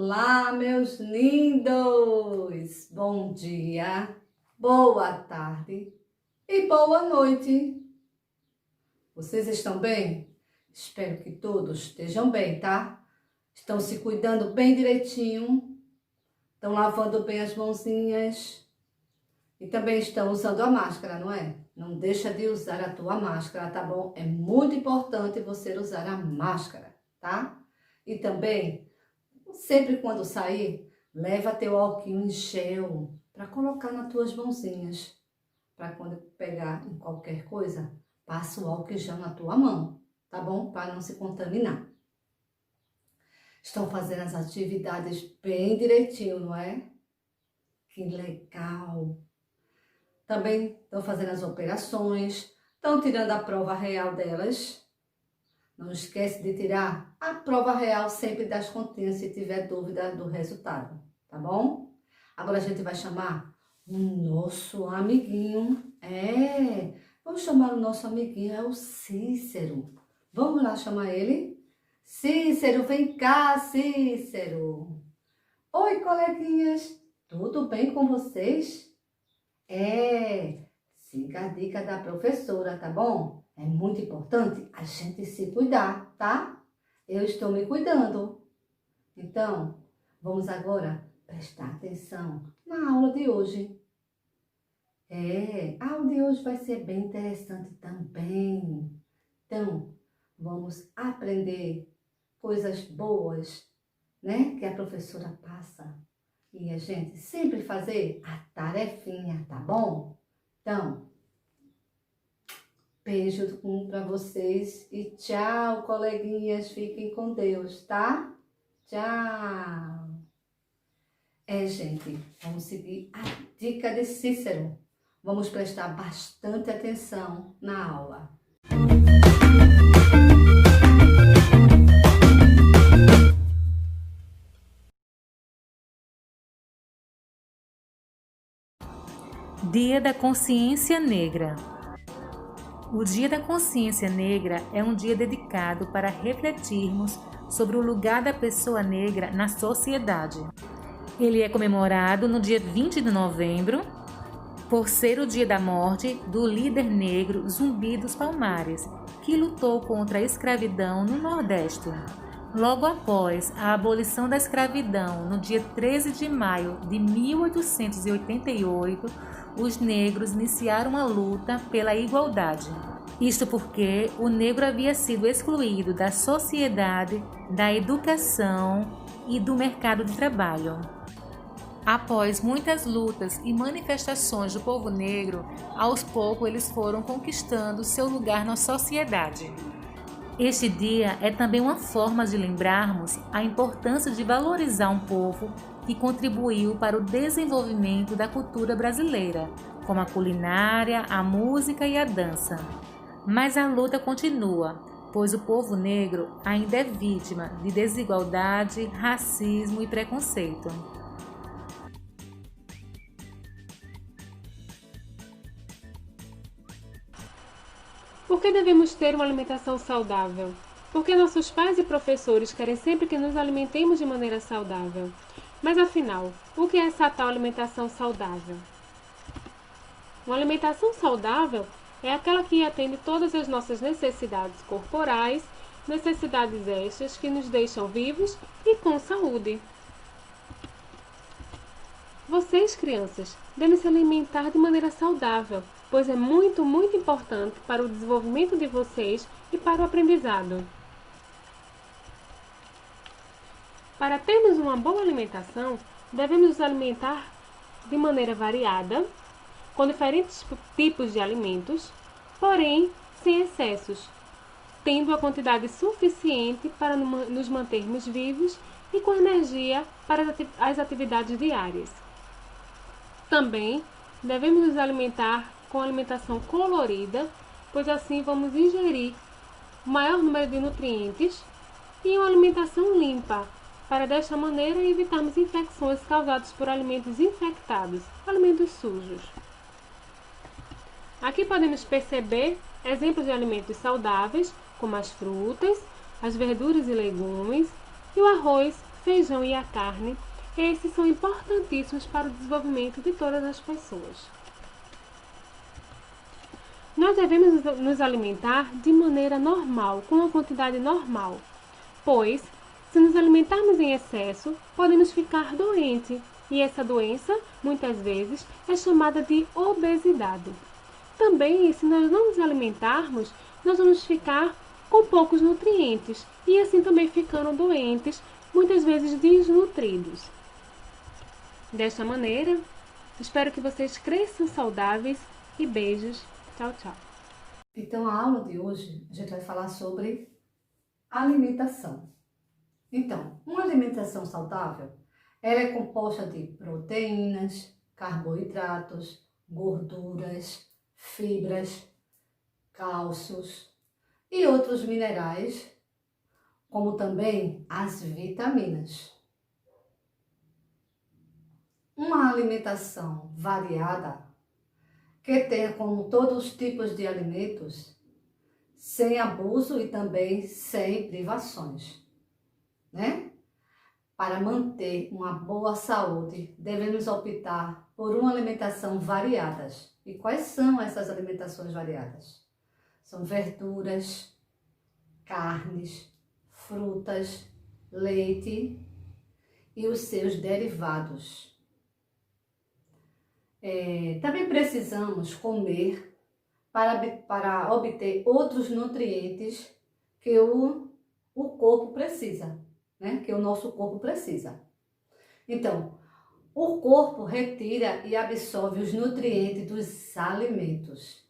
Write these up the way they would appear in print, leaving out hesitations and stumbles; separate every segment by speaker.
Speaker 1: Olá, meus lindos! Bom dia, boa tarde e boa noite. Vocês estão bem? Espero que todos estejam bem, tá? Estão se cuidando bem direitinho, estão lavando bem as mãozinhas e também estão usando a máscara, não é? Não deixa de usar a tua máscara, tá bom? É muito importante você usar a máscara, tá? E também, sempre quando sair, leva teu álcool em gel para colocar nas tuas mãozinhas. Para quando pegar em qualquer coisa, passa o álcool em gel na tua mão, tá bom? Para não se contaminar. Estão fazendo as atividades bem direitinho, não é? Que legal! Também estão fazendo as operações, estão tirando a prova real delas. Não esquece de tirar a prova real sempre das continhas se tiver dúvida do resultado, tá bom? Agora a gente vai chamar o nosso amiguinho. Vamos chamar o nosso amiguinho, é o Cícero. Vamos lá chamar ele? Cícero, vem cá, Cícero. Oi, coleguinhas, tudo bem com vocês? Siga a dica da professora, tá bom? É muito importante a gente se cuidar, tá? Eu estou me cuidando. Então, vamos agora prestar atenção na aula de hoje. A aula de hoje vai ser bem interessante também. Então, vamos aprender coisas boas, né? Que a professora passa. E a gente sempre fazer a tarefinha, tá bom? Então, beijo para vocês e tchau, coleguinhas. Fiquem com Deus, tá? Tchau. Gente, vamos seguir a dica de Cícero. Vamos prestar bastante atenção na aula.
Speaker 2: Dia da Consciência Negra. O Dia da Consciência Negra é um dia dedicado para refletirmos sobre o lugar da pessoa negra na sociedade. Ele é comemorado no dia 20 de novembro, por ser o dia da morte do líder negro Zumbi dos Palmares, que lutou contra a escravidão no Nordeste. Logo após a abolição da escravidão, no dia 13 de maio de 1888, os negros iniciaram a luta pela igualdade. Isto porque o negro havia sido excluído da sociedade, da educação e do mercado de trabalho. Após muitas lutas e manifestações do povo negro, aos poucos eles foram conquistando seu lugar na sociedade. Este dia é também uma forma de lembrarmos a importância de valorizar um povo que contribuiu para o desenvolvimento da cultura brasileira, como a culinária, a música e a dança. Mas a luta continua, pois o povo negro ainda é vítima de desigualdade, racismo e preconceito.
Speaker 3: Por que devemos ter uma alimentação saudável? Porque nossos pais e professores querem sempre que nos alimentemos de maneira saudável. Mas afinal, o que é essa tal alimentação saudável? Uma alimentação saudável é aquela que atende todas as nossas necessidades corporais, necessidades extras que nos deixam vivos e com saúde. Vocês, crianças, devem se alimentar de maneira saudável, pois é muito importante para o desenvolvimento de vocês e para o aprendizado. Para termos uma boa alimentação, devemos nos alimentar de maneira variada, com diferentes tipos de alimentos, porém sem excessos, tendo a quantidade suficiente para nos mantermos vivos e com energia para as atividades diárias. Também devemos nos alimentar com alimentação colorida, pois assim vamos ingerir o maior número de nutrientes e uma alimentação limpa, para desta maneira evitarmos infecções causadas por alimentos infectados, alimentos sujos. Aqui podemos perceber exemplos de alimentos saudáveis, como as frutas, as verduras e legumes e o arroz feijão e a carne, esses são importantíssimos para o desenvolvimento de todas as pessoas. Nós devemos nos alimentar de maneira normal, com uma quantidade normal, pois, se nos alimentarmos em excesso, podemos ficar doentes, e essa doença, muitas vezes, é chamada de obesidade. Também, se nós não nos alimentarmos, nós vamos ficar com poucos nutrientes, e assim também ficando doentes, muitas vezes desnutridos. Desta maneira, espero que vocês cresçam saudáveis e beijos. Tchau, tchau.
Speaker 1: Então, a aula de hoje, a gente vai falar sobre alimentação. Então, uma alimentação saudável, ela é composta de proteínas, carboidratos, gorduras, fibras, cálcios e outros minerais, como também as vitaminas. Uma alimentação variada, que tenha como todos os tipos de alimentos, sem abuso e também sem privações, né? Para manter uma boa saúde, devemos optar por uma alimentação variada. E quais são essas alimentações variadas? São verduras, carnes, frutas, leite e os seus derivados. Também precisamos comer para obter outros nutrientes que o corpo precisa, né? Que o nosso corpo precisa. Então, o corpo retira e absorve os nutrientes dos alimentos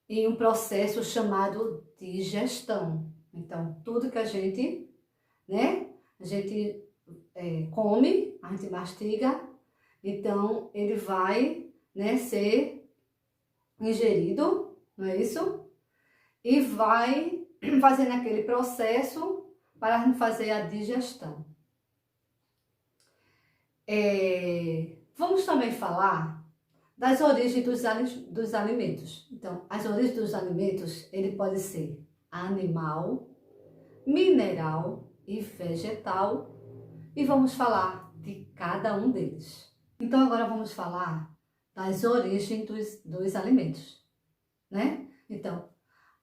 Speaker 1: em um processo chamado digestão. Então, tudo que a gente, né? A gente come, a gente mastiga. Então, ele vai, né, ser ingerido, não é isso? E vai fazendo aquele processo para fazer a digestão. Vamos também falar das origens dos alimentos. Então, as origens dos alimentos, ele pode ser animal, mineral e vegetal. E vamos falar de cada um deles. Então, agora vamos falar das origens dos alimentos, né? Então,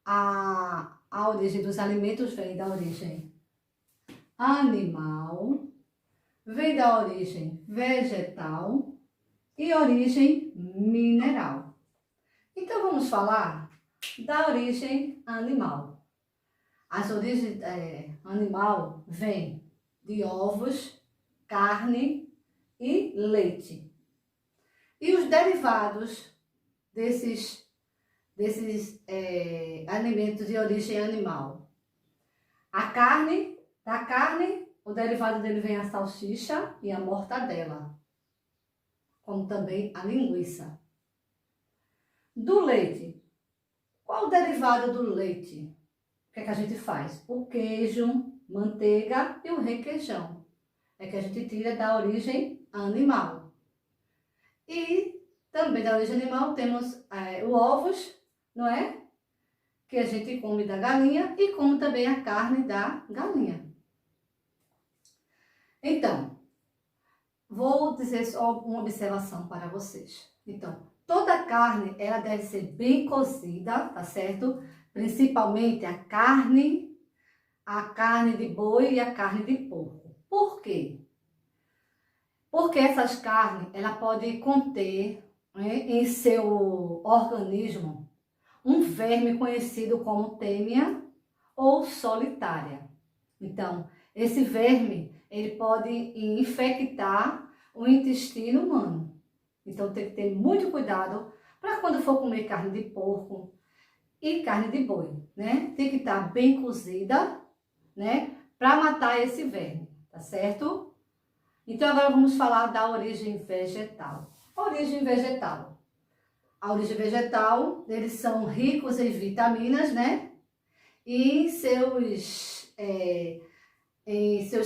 Speaker 1: a origem dos alimentos vem da origem animal, vem da origem vegetal e origem mineral. Então, vamos falar da origem animal. As origens animal vêm de ovos, carne e leite. E os derivados desses alimentos de origem animal. Da carne, o derivado dele vem a salsicha e a mortadela, como também a linguiça. Do leite, qual o derivado do leite? O que é que a gente faz? O queijo, manteiga e o requeijão. É que a gente tira da origem animal. E também da origem animal temos os ovos, não é? Que a gente come da galinha e come também a carne da galinha. Então, vou dizer só uma observação para vocês. Então, toda carne, ela deve ser bem cozida, tá certo? Principalmente a carne de boi e a carne de porco. Por quê? Porque essas carnes, ela pode conter, né, em seu organismo um verme conhecido como tênia ou solitária. Então, esse verme, ele pode infectar o intestino humano. Então, tem que ter muito cuidado para quando for comer carne de porco e carne de boi, né? Tem que estar bem cozida, né? Para matar esse verme, tá certo? Então, agora vamos falar da origem vegetal. Origem vegetal. A origem vegetal, eles são ricos em vitaminas, né? E em seus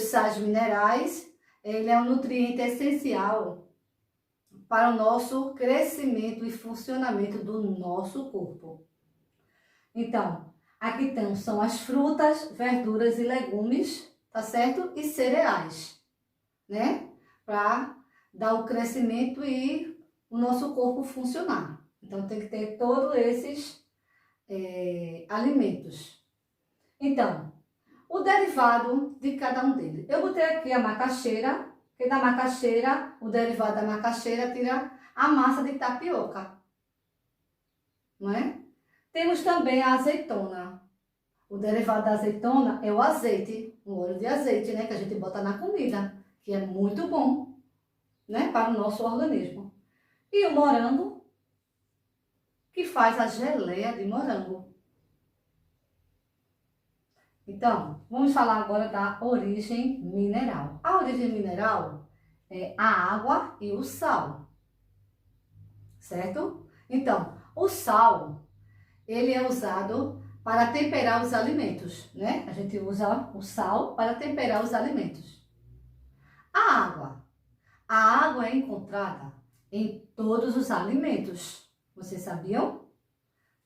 Speaker 1: sais minerais, ele é um nutriente essencial para o nosso crescimento e funcionamento do nosso corpo. Então, aqui são as frutas, verduras e legumes, tá certo? E cereais, né? Para dar o crescimento e o nosso corpo funcionar. Então, tem que ter todos esses alimentos. Então, o derivado de cada um deles. Eu botei aqui a macaxeira, porque da macaxeira, o derivado da macaxeira tira a massa de tapioca, não é? Temos também a azeitona. O derivado da azeitona é o azeite, o óleo de azeite, né? Que a gente bota na comida, que é muito bom, né? Para o nosso organismo. E o morango, que faz a geleia de morango. Então, vamos falar agora da origem mineral. A origem mineral é a água e o sal, certo? Então, o sal, ele é usado para temperar os alimentos, né? A gente usa o sal para temperar os alimentos. A água é encontrada em todos os alimentos. Vocês sabiam?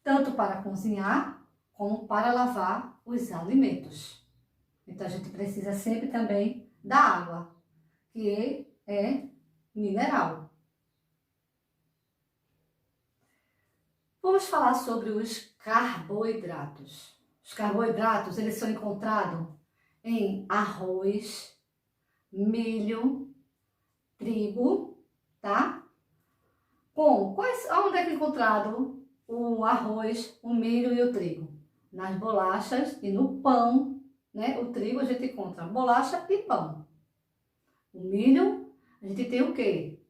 Speaker 1: Tanto para cozinhar como para lavar os alimentos. Então, a gente precisa sempre também da água, que é mineral. Vamos falar sobre os carboidratos. Os carboidratos, eles são encontrados em arroz, milho, trigo, tá? Onde é que é encontrado o arroz, o milho e o trigo? Nas bolachas e no pão, né? O trigo a gente encontra bolacha e pão. O milho, a gente tem o quê?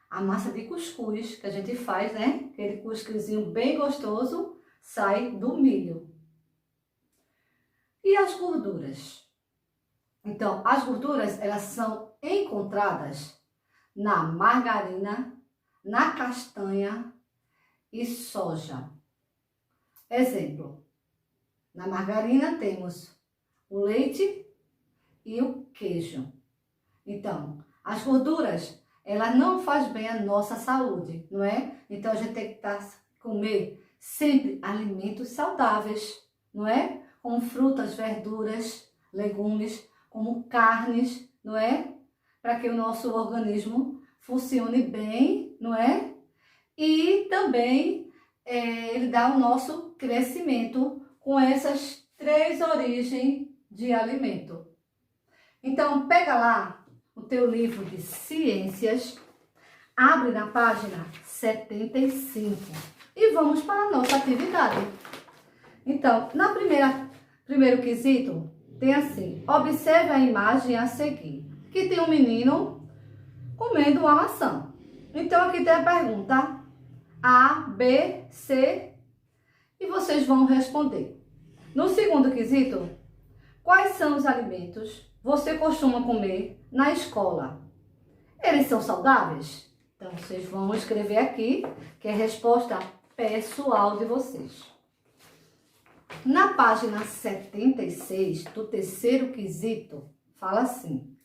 Speaker 1: A massa de cuscuz que a gente faz, né? Aquele cuscuzinho bem gostoso sai do milho. E as gorduras? Então, as gorduras, elas são encontradas na margarina, na castanha e soja. Exemplo, na margarina temos o leite e o queijo. Então, as gorduras, ela não faz bem à nossa saúde, não é? Então, a gente tem que comer sempre alimentos saudáveis, não é? Como frutas, verduras, legumes, como carnes, não é? Para que o nosso organismo funcione bem, não é? E também ele dá o nosso crescimento com essas 3 origens de alimento. Então, pega lá o teu livro de ciências, abre na página 75 e vamos para a nossa atividade. Então, primeiro quesito, tem assim: observe a imagem a seguir, que tem um menino comendo uma maçã. Então, aqui tem a pergunta A, B, C e vocês vão responder. No segundo quesito, quais são os alimentos você costuma comer na escola? Eles são saudáveis? Então, vocês vão escrever aqui, que é a resposta pessoal de vocês. Na página 76, do terceiro quesito, fala assim: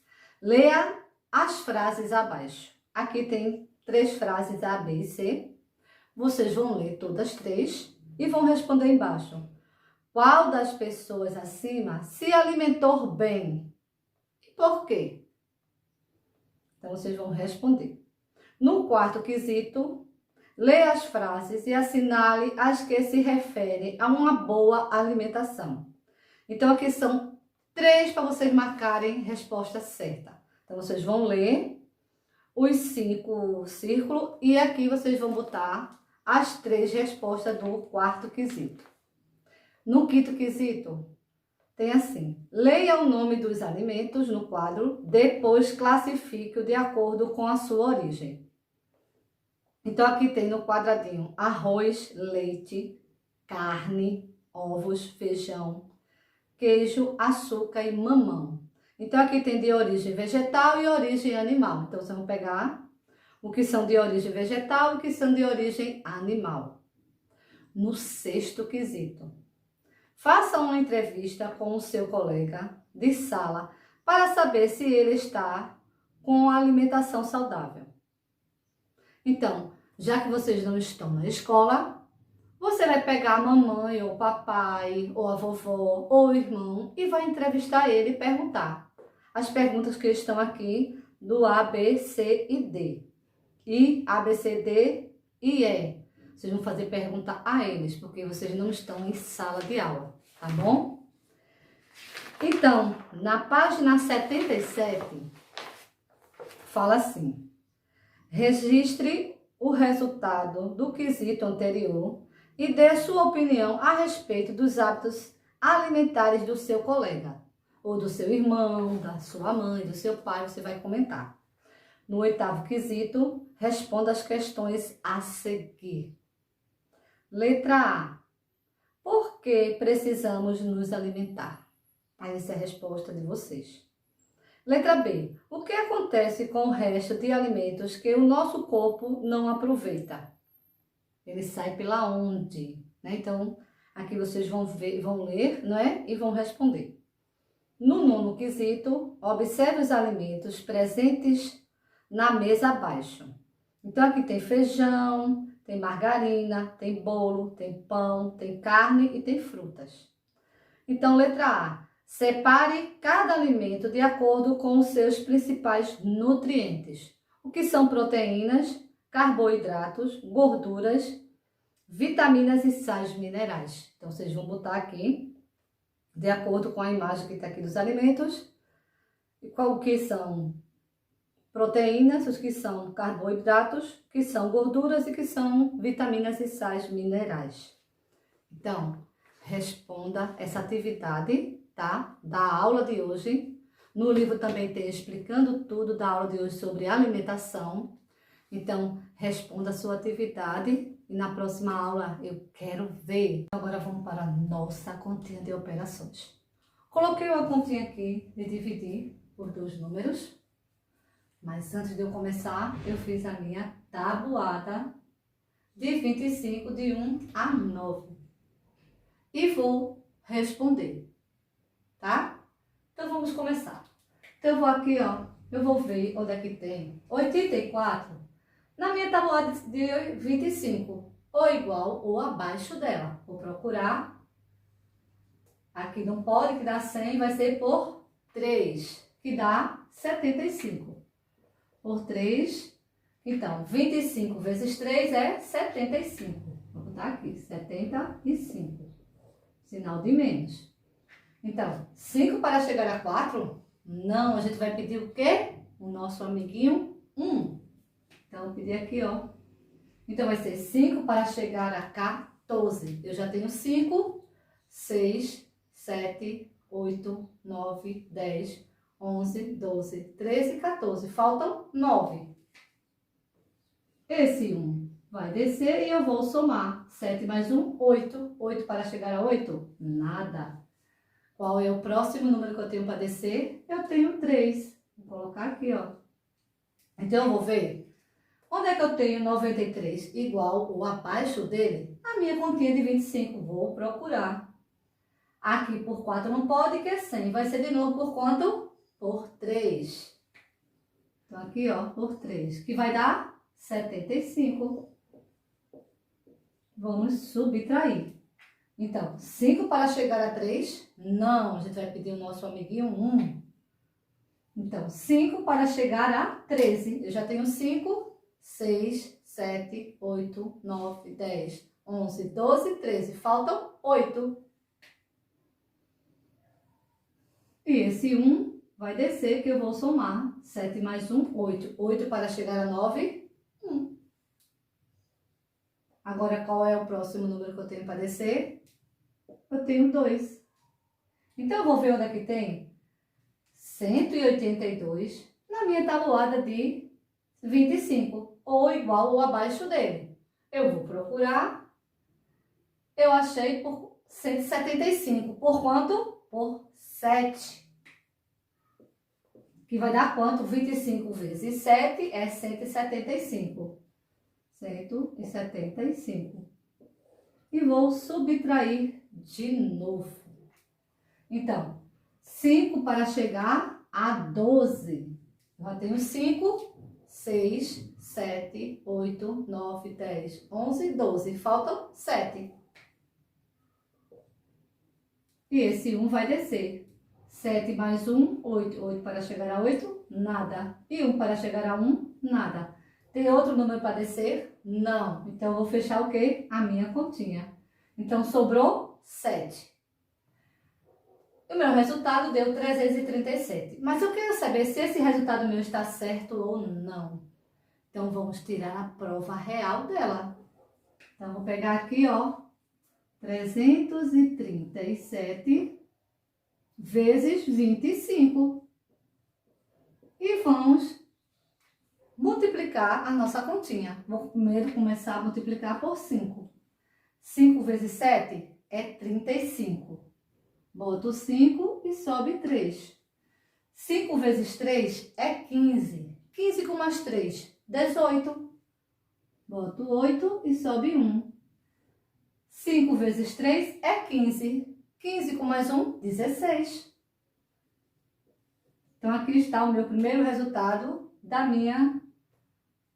Speaker 1: leia as frases abaixo. Aqui tem 3 frases A, B e C. Vocês vão ler todas 3 e vão responder embaixo. Qual das pessoas acima se alimentou bem? E por quê? Então, vocês vão responder. No quarto quesito, leia as frases e assinale as que se referem a uma boa alimentação. Então, aqui são 3 para vocês marcarem resposta certa. Então, vocês vão ler os 5 círculos e aqui vocês vão botar as 3 respostas do quarto quesito. No quinto quesito, tem assim: leia o nome dos alimentos no quadro, depois classifique-o de acordo com a sua origem. Então, aqui tem no quadradinho arroz, leite, carne, ovos, feijão, queijo, açúcar e mamão. Então, aqui tem de origem vegetal e origem animal. Então, vocês vão pegar o que são de origem vegetal e o que são de origem animal. No sexto quesito, faça uma entrevista com o seu colega de sala para saber se ele está com alimentação saudável. Então, já que vocês não estão na escola, você vai pegar a mamãe ou o papai ou a vovó ou o irmão e vai entrevistar ele e perguntar: as perguntas que estão aqui do A, B, C e D. E A, B, C, D e E. Vocês vão fazer pergunta a eles, porque vocês não estão em sala de aula, tá bom? Então, na página 77, fala assim: registre o resultado do quesito anterior e dê sua opinião a respeito dos hábitos alimentares do seu colega, ou do seu irmão, da sua mãe, do seu pai, você vai comentar. No 8º quesito, responda as questões a seguir. Letra A. Por que precisamos nos alimentar? Aí essa é a resposta de vocês. Letra B. O que acontece com o resto de alimentos que o nosso corpo não aproveita? Ele sai pela onde? Né? Então, aqui vocês vão ler, não é? E vão responder. No 9º quesito, observe os alimentos presentes na mesa abaixo. Então, aqui tem feijão, tem margarina, tem bolo, tem pão, tem carne e tem frutas. Então, letra A. Separe cada alimento de acordo com os seus principais nutrientes. O que são proteínas, carboidratos, gorduras, vitaminas e sais minerais. Então, vocês vão botar aqui, de acordo com a imagem que está aqui dos alimentos, e qual que são proteínas, os que são carboidratos, que são gorduras e que são vitaminas e sais minerais. Então, responda essa atividade, tá? Da aula de hoje. No livro também tem explicando tudo da aula de hoje sobre alimentação. Então, responda a sua atividade e na próxima aula eu quero ver. Agora vamos para a nossa continha de operações. Coloquei uma continha aqui de dividir por 2 números. Mas antes de eu começar, eu fiz a minha tabuada de 25 de 1 a 9. E vou responder, tá? Então vamos começar. Então eu vou aqui, ó, eu vou ver onde é que tem 84 na minha tabuada de 25, ou igual ou abaixo dela. Vou procurar. Aqui não pode, que dá 100, vai ser por 3, que dá 75. Por 3, então, 25 vezes 3 é 75. Vou botar aqui, 75. Sinal de menos. Então, 5 para chegar a 4? Não, a gente vai pedir o quê? O nosso amiguinho 1. Então, eu pedi aqui, ó. Então, vai ser 5 para chegar a 14. Eu já tenho 5, 6, 7, 8, 9, 10, 11, 12, 13, 14. Faltam 9. Esse 1 vai descer e eu vou somar. 7 mais 1, 8. 8 para chegar a 8? Nada. Qual é o próximo número que eu tenho para descer? Eu tenho 3. Vou colocar aqui, ó. Então, eu vou ver. Onde é que eu tenho 93 igual ou abaixo dele? A minha continha de 25. Vou procurar. Aqui por 4 não pode, que é 100. Vai ser de novo por quanto? Por 3. Então, aqui, ó, por 3. Que vai dar 75. Vamos subtrair. Então, 5 para chegar a 3? Não, a gente vai pedir o nosso amiguinho 1. Então, 5 para chegar a 13. Eu já tenho 5, 6, 7, 8, 9, 10, 11, 12, 13. Faltam 8. E esse 1 vai descer, que eu vou somar. 7 mais 1, 8. 8 para chegar a 9, 1. Agora, qual é o próximo número que eu tenho para descer? Eu tenho 2. Então, eu vou ver onde é que tem 182 na minha tabuada de 25, ou igual ou abaixo dele. Eu vou procurar. Eu achei por 175. Por quanto? Por 7. Que vai dar quanto? 25 vezes 7 é 175. 175. E vou subtrair de novo. Então, 5 para chegar a 12. Eu já tenho 5, 6, 7, 8, 9, 10, 11, 12. Faltam 7. E esse 1 vai descer. 7 mais 1, 8. 8 para chegar a 8, nada. E 1 para chegar a 1, nada. Tem outro número para descer? Não. Então, eu vou fechar o quê? A minha continha. Então, sobrou 7. O meu resultado deu 337. Mas eu quero saber se esse resultado meu está certo ou não. Então, vamos tirar a prova real dela. Então, vou pegar aqui, ó, 337 vezes 25. E vamos multiplicar a nossa continha. Vou primeiro começar a multiplicar por 5. 5 vezes 7 é 35. Boto 5 e sobe 3. 5 vezes 3 é 15. 15 com mais 3, 18. Boto 8 e sobe 1. 5 vezes 3 é 15. 15 com mais 1, 16. Então, aqui está o meu primeiro resultado da minha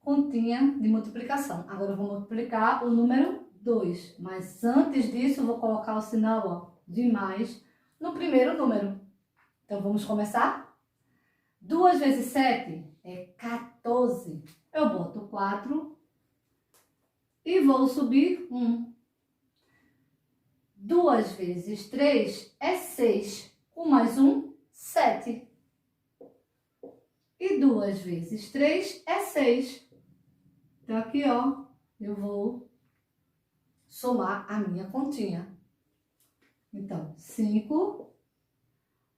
Speaker 1: continha de multiplicação. Agora, eu vou multiplicar o número 2. Mas antes disso, eu vou colocar o sinal, ó, de mais no primeiro número. Então, vamos começar? 2 vezes 7 é 14. Eu boto 4 e vou subir 1. 2 vezes 3 é 6. Com mais 1, 7. E 2 vezes 3 é 6. Então, aqui, ó, eu vou somar a minha continha. Então, 5,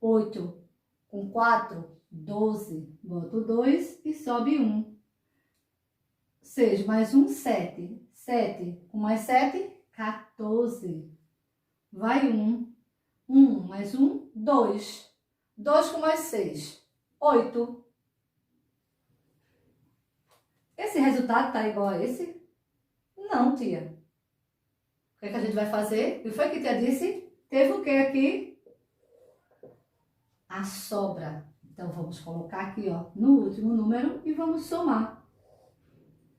Speaker 1: 8 com 4, 12. Boto 2 e sobe 1. 6 mais 1, 7. 7 com mais 7, 14. Vai 1. 1 mais 1, 2. 2 com mais 6, 8. Esse resultado está igual a esse? Não, tia. O que é que a gente vai fazer? E foi que a tia disse? Teve o que aqui? A sobra. Então, vamos colocar aqui, ó, no último número e vamos somar.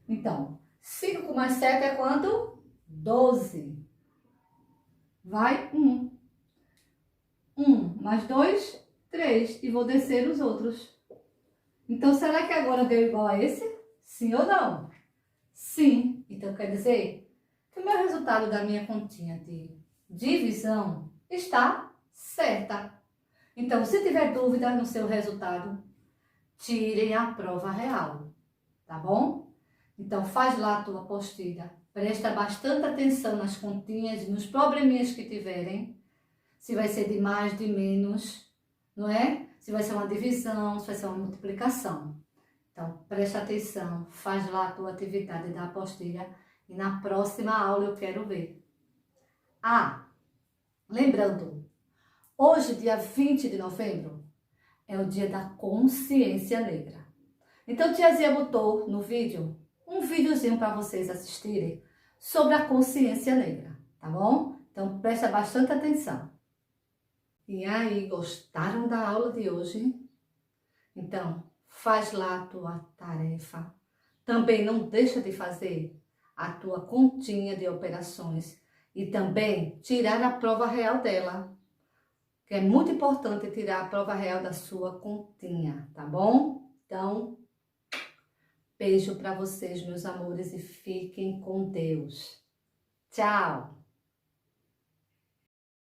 Speaker 1: Então, 5 com mais 7 é quanto? 12. Vai 1. 1 mais 2, 3. E vou descer os outros. Então, será que agora deu igual a esse? Sim ou não? Sim. Então, quer dizer que o meu resultado da minha continha de divisão está certa. Então, se tiver dúvida no seu resultado, tirem a prova real, tá bom? Então, faz lá a tua apostila. Presta bastante atenção nas continhas e nos probleminhas que tiverem. Se vai ser de mais, de menos, não é? Se vai ser uma divisão, se vai ser uma multiplicação. Então, presta atenção, faz lá a tua atividade da apostila e na próxima aula eu quero ver. Ah, lembrando, hoje, dia 20 de novembro, é o dia da consciência negra. Então, tiazinha botou no vídeo um videozinho para vocês assistirem sobre a consciência negra, tá bom? Então, presta bastante atenção. E aí, gostaram da aula de hoje? Então, faz lá a tua tarefa. Também não deixa de fazer a tua continha de operações e também tirar a prova real dela. Que é muito importante tirar a prova real da sua continha, tá bom? Então, beijo para vocês, meus amores, e fiquem com Deus. Tchau!